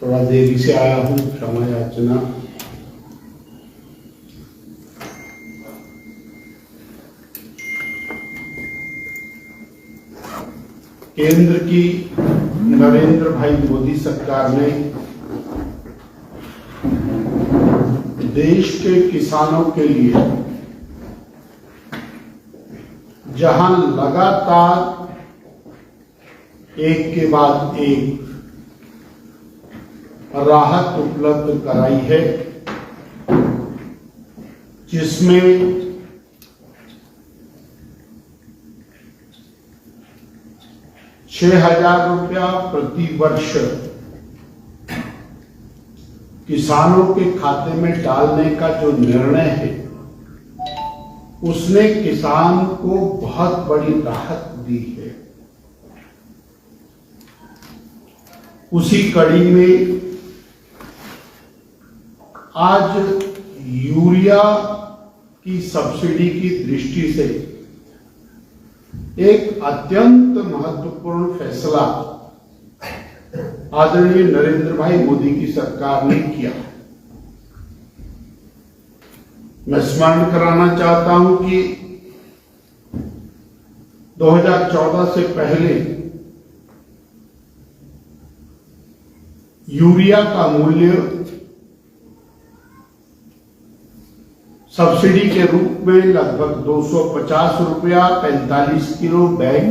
थोड़ा देरी से आया हूं, क्षमा याचना। केंद्र की नरेंद्र भाई मोदी सरकार ने देश के किसानों के लिए जहां लगातार एक के बाद एक राहत उपलब्ध कराई है, जिसमें 6,000 रुपया प्रति वर्ष किसानों के खाते में डालने का जो निर्णय है, उसने किसान को बहुत बड़ी राहत दी है। उसी कड़ी में आज यूरिया की सब्सिडी की दृष्टि से एक अत्यंत महत्वपूर्ण फैसला आदरणीय नरेंद्र भाई मोदी की सरकार ने किया। मैं स्मरण कराना चाहता हूं कि 2014 से पहले यूरिया का मूल्य सब्सिडी के रूप में लगभग 250 रुपया 45 किलो बैग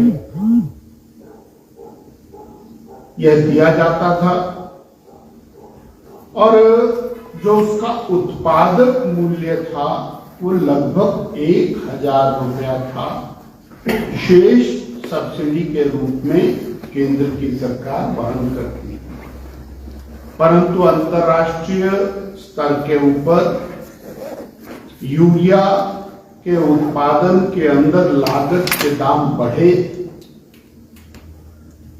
यह दिया जाता था, और जो उसका उत्पादक मूल्य था वो लगभग 1,000 रुपया था। शेष सब्सिडी के रूप में केंद्र की सरकार वहन करती है, परंतु अंतर्राष्ट्रीय स्तर के ऊपर यूरिया के उत्पादन के अंदर लागत के दाम बढ़े,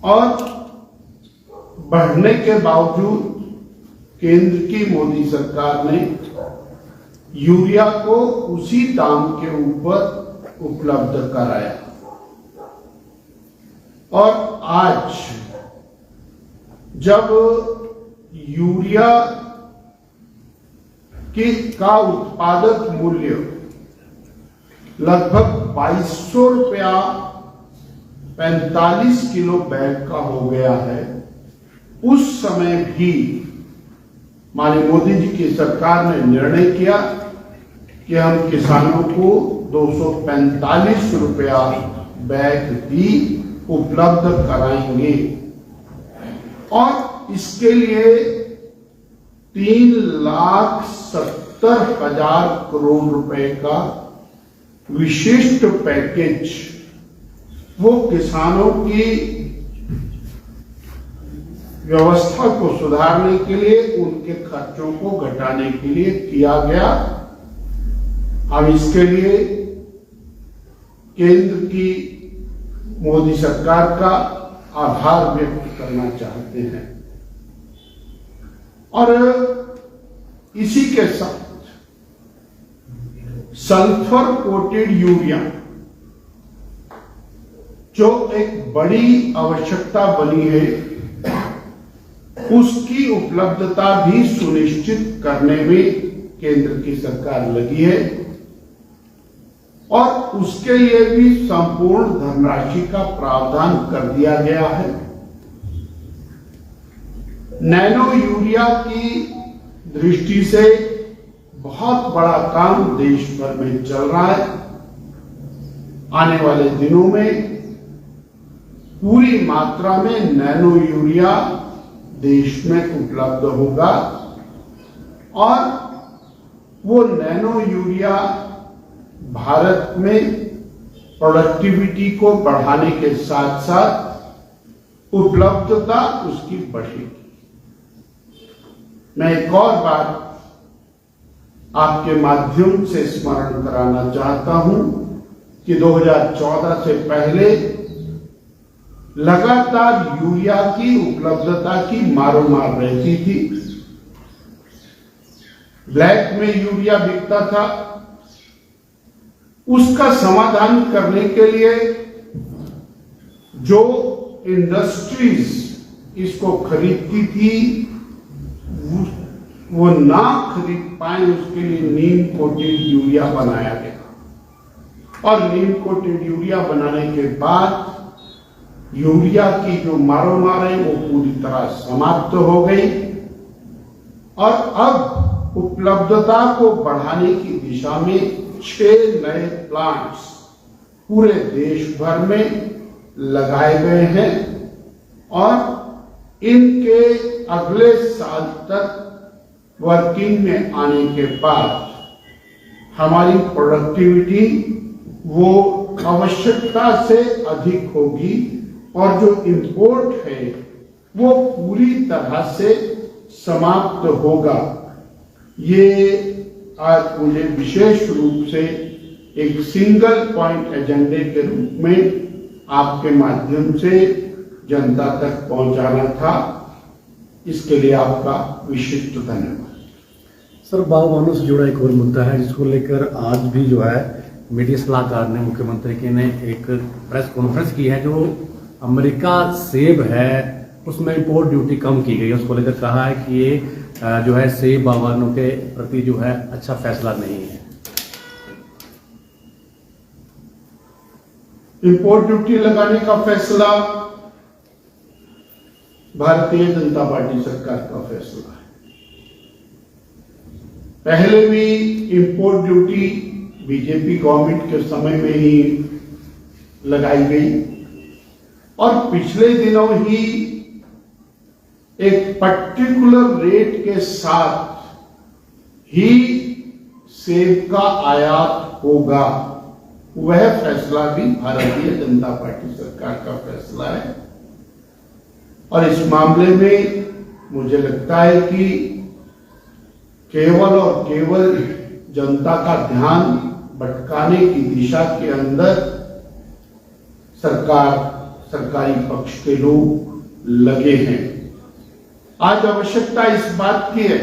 और बढ़ने के बावजूद केंद्र की मोदी सरकार ने यूरिया को उसी दाम के ऊपर उपलब्ध कराया। और आज जब यूरिया का उत्पादक मूल्य लगभग 2,200 रुपया 45 किलो बैग का हो गया है, उस समय भी माननीय मोदी जी की सरकार ने निर्णय किया कि हम किसानों को 245 रुपया बैग भी उपलब्ध कराएंगे, और इसके लिए 3,70,000 करोड़ रुपए का विशिष्ट पैकेज वो किसानों की व्यवस्था को सुधारने के लिए, उनके खर्चों को घटाने के लिए किया गया। हम इसके लिए केंद्र की मोदी सरकार का आभार व्यक्त करना चाहते हैं। और इसी के साथ सल्फर कोटेड यूरिया, जो एक बड़ी आवश्यकता बनी है, उसकी उपलब्धता भी सुनिश्चित करने में केंद्र की सरकार लगी है, और उसके लिए भी संपूर्ण धनराशि का प्रावधान कर दिया गया है। नैनो यूरिया की दृष्टि से बहुत बड़ा काम देश भर में चल रहा है। आने वाले दिनों में पूरी मात्रा में नैनो यूरिया देश में उपलब्ध होगा, और वो नैनो यूरिया भारत में प्रोडक्टिविटी को बढ़ाने के साथ साथ उपलब्धता उसकी बढ़ेगी। मैं एक और बात आपके माध्यम से स्मरण कराना चाहता हूं कि 2014 से पहले लगातार यूरिया की उपलब्धता की मारोमार रहती थी। ब्लैक में यूरिया बिकता था। उसका समाधान करने के लिए जो इंडस्ट्रीज इसको खरीदती थी, वो ना खरीद पाए उसके लिए नीम कोटेड यूरिया बनाया गया। और नीम कोटेड यूरिया बनाने के बाद यूरिया की जो मारोमार है वो पूरी तरह समाप्त हो गई और अब उपलब्धता को बढ़ाने की दिशा में 6 नए प्लांट्स पूरे देश भर में लगाए गए हैं और इनके अगले साल तक वर्किंग में आने के बाद हमारी प्रोडक्टिविटी वो आवश्यकता से अधिक होगी और जो इंपोर्ट है वो पूरी तरह से समाप्त होगा। ये आज मुझे विशेष रूप से एक सिंगल पॉइंट एजेंडे के रूप में आपके माध्यम से जनता तक पहुंचाना था। इसके लिए आपका विशिष्ट धन्यवाद। सर, बागवानों से जुड़ा एक और मुद्दा है जिसको लेकर आज भी जो है मीडिया सलाहकार ने मुख्यमंत्री के ने एक प्रेस कॉन्फ्रेंस की है। जो अमेरिका सेब है उसमें इंपोर्ट ड्यूटी कम की गई, उसको लेकर कहा है कि ये जो है सेब बागवानों के प्रति जो है अच्छा फैसला नहीं है। इंपोर्ट ड्यूटी लगाने का फैसला भारतीय जनता पार्टी सरकार का फैसला है। पहले भी इंपोर्ट ड्यूटी बीजेपी गवर्नमेंट के समय में ही लगाई गई और पिछले दिनों ही एक पर्टिकुलर रेट के साथ ही सेब का आयात होगा। वह फैसला भी भारतीय जनता पार्टी सरकार का फैसला है और इस मामले में मुझे लगता है कि केवल और केवल जनता का ध्यान भटकाने की दिशा के अंदर सरकारी पक्ष के लोग लगे हैं। आज आवश्यकता इस बात की है,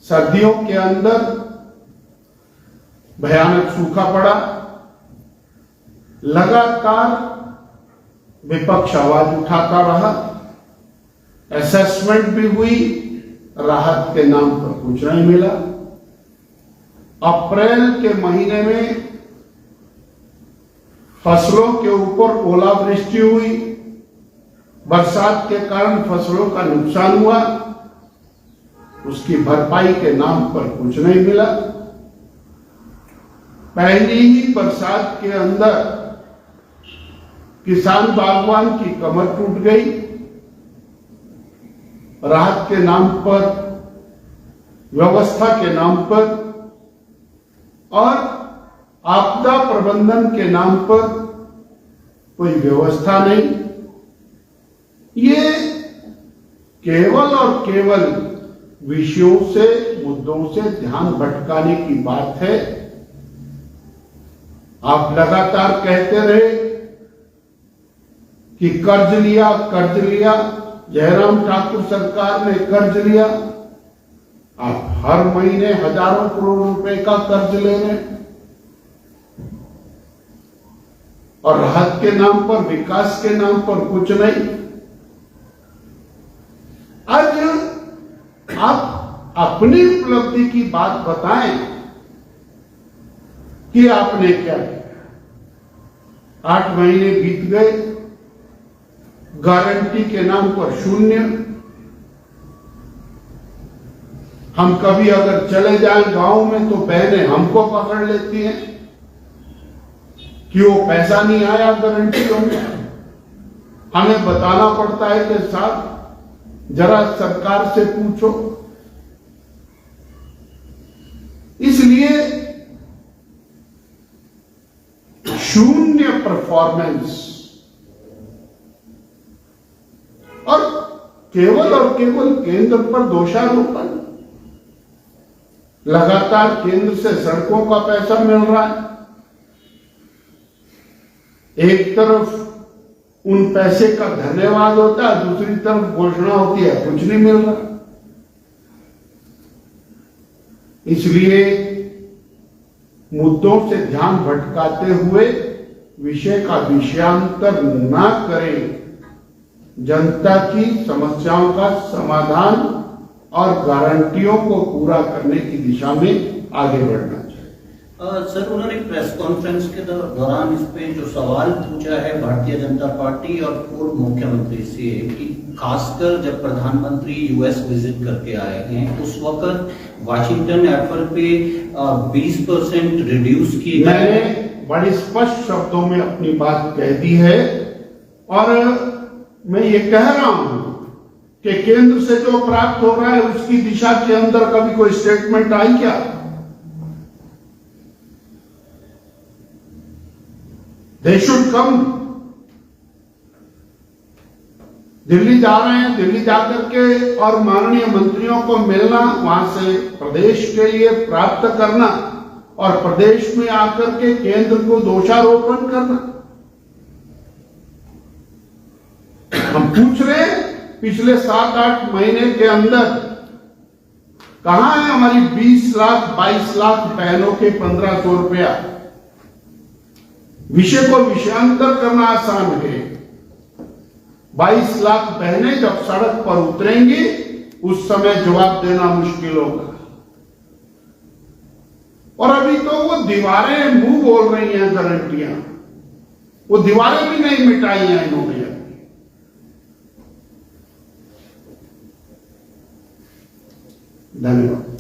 सर्दियों के अंदर भयानक सूखा पड़ा, लगातार विपक्ष आवाज उठाता रहा, असेसमेंट भी हुई, राहत के नाम पर कुछ नहीं मिला। अप्रैल के महीने में फसलों के ऊपर ओलावृष्टि हुई, बरसात के कारण फसलों का नुकसान हुआ, उसकी भरपाई के नाम पर कुछ नहीं मिला। पहली ही बरसात के अंदर किसान बागवान की कमर टूट गई, राहत के नाम पर, व्यवस्था के नाम पर और आपदा प्रबंधन के नाम पर कोई व्यवस्था नहीं। ये केवल और केवल विषयों से, मुद्दों से ध्यान भटकाने की बात है। आप लगातार कहते रहे कि कर्ज लिया, कर्ज लिया, जयराम ठाकुर सरकार ने कर्ज लिया। आप हर महीने हजारों करोड़ रुपए का कर्ज ले रहे हैं और राहत के नाम पर, विकास के नाम पर कुछ नहीं। आज आप अपनी उपलब्धि की बात बताएं कि आपने क्या किया। 8 महीने बीत गए, गारंटी के नाम पर शून्य। हम कभी अगर चले जाएं गांव में तो बहनें हमको पकड़ लेती हैं कि वो पैसा नहीं आया गारंटियों में। हमें बताना पड़ता है कि साहब जरा सरकार से पूछो। इसलिए शून्य परफॉर्मेंस और केवल केंद्र पर दोषारोपण। लगातार केंद्र से सड़कों का पैसा मिल रहा है, एक तरफ उन पैसे का धन्यवाद होता है, दूसरी तरफ घोषणा होती है कुछ नहीं मिल रहा। इसलिए मुद्दों से ध्यान भटकाते हुए विषय का विषयांतर न करें, जनता की समस्याओं का समाधान और गारंटियों को पूरा करने की दिशा में आगे बढ़ना चाहिए। सर, उन्होंने प्रेस कॉन्फ्रेंस के दौरान इस पे जो सवाल पूछा है भारतीय जनता पार्टी और पूर्व मुख्यमंत्री से कि खासकर जब प्रधानमंत्री यूएस विजिट करके आए हैं उस वक्त वाशिंगटन एप्पल पे 20% रिड्यूस की मैंने बड़ी स्पष्ट शब्दों में अपनी बात कह दी है और मैं ये कह रहा हूं कि केंद्र से जो प्राप्त हो रहा है उसकी दिशा के अंदर कभी कोई स्टेटमेंट आई क्या? They should come. दिल्ली जा रहे हैं, दिल्ली जाकर के और माननीय मंत्रियों को मिलना, वहां से प्रदेश के लिए प्राप्त करना और प्रदेश में आकर के केंद्र को दोषारोपण करना। हम पूछ रहे हैं पिछले 7-8 महीने के अंदर कहां है हमारी 20 लाख 22 लाख बहनों के 1500 रुपया? विषय को विषयांतर करना आसान है। 22 लाख बहनें जब सड़क पर उतरेंगी उस समय जवाब देना मुश्किल होगा। और अभी तो वो दीवारें मुंह बोल रही हैं गारंटियां, वो दीवारें भी नहीं मिटाई हैं इन्होंने। धन्यवाद।